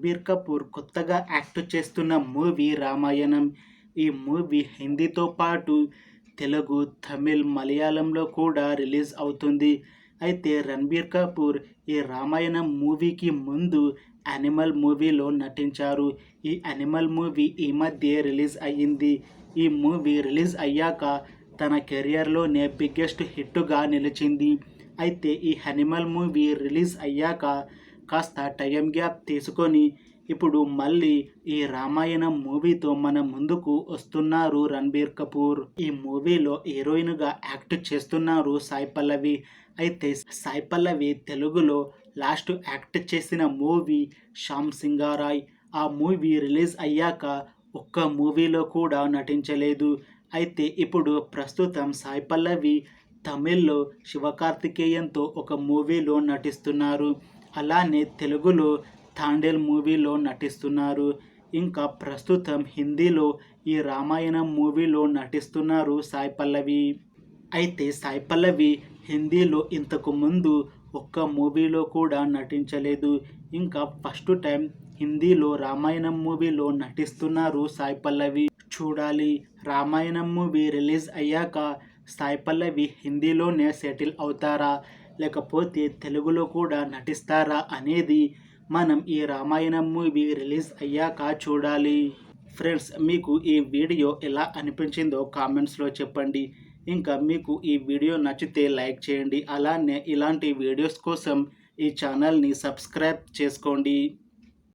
రణబీర్ కపూర్ కొత్తగా యాక్ట్ చేస్తున్న మూవీ రామాయణం. ఈ మూవీ హిందీతో పాటు తెలుగు, తమిళ్, మలయాళంలో కూడా రిలీజ్ అవుతుంది. అయితే రణబీర్ కపూర్ ఈ రామాయణం మూవీకి ముందు యానిమల్ మూవీలో నటించారు. ఈ యానిమల్ మూవీ ఈ మధ్య రిలీజ్ అయ్యింది. ఈ మూవీ రిలీజ్ అయ్యాక తన కెరియర్లోనే బిగ్గెస్ట్ హిట్గా నిలిచింది. అయితే ఈ యానిమల్ మూవీ రిలీజ్ అయ్యాక కాస్త టైం గ్యాప్ తీసుకొని ఇప్పుడు మళ్ళీ ఈ రామాయణం మూవీతో మన ముందుకు వస్తున్నారు రణబీర్ కపూర్. ఈ మూవీలో హీరోయిన్గా యాక్ట్ చేస్తున్నారు సాయి పల్లవి. అయితే సాయి పల్లవి తెలుగులో లాస్ట్ యాక్ట్ చేసిన మూవీ శ్యామ్ సింగారాయ్. ఆ మూవీ రిలీజ్ అయ్యాక ఒక్క మూవీలో కూడా నటించలేదు. అయితే ఇప్పుడు ప్రస్తుతం సాయి పల్లవి తమిళ్లో శివకార్తికేయన్తో ఒక మూవీలో నటిస్తున్నారు. అలానే తెలుగులో తాండేల్ మూవీలో నటిస్తున్నారు. ఇంకా ప్రస్తుతం హిందీలో ఈ రామాయణం మూవీలో నటిస్తున్నారు సాయి పల్లవి. అయితే సాయి పల్లవి హిందీలో ఇంతకు ముందు ఒక్క మూవీలో కూడా నటించలేదు. ఇంకా ఫస్ట్ టైం హిందీలో రామాయణం మూవీలో నటిస్తున్నారు సాయి పల్లవి. చూడాలి, రామాయణం మూవీ రిలీజ్ అయ్యాక సాయి పల్లవి హిందీలోనే సెటిల్ అవుతారా, లేకపోతే తెలుగులో కూడా నటిస్తారా అనేది మనం ఈ రామాయణం మూవీ రిలీజ్ అయ్యాక చూడాలి. ఫ్రెండ్స్, మీకు ఈ వీడియో ఎలా అనిపించిందో కామెంట్స్లో చెప్పండి. ఇంకా మీకు ఈ వీడియో నచ్చితే లైక్ చేయండి. అలానే ఇలాంటి వీడియోస్ కోసం ఈ ఛానల్ని సబ్స్క్రైబ్ చేసుకోండి.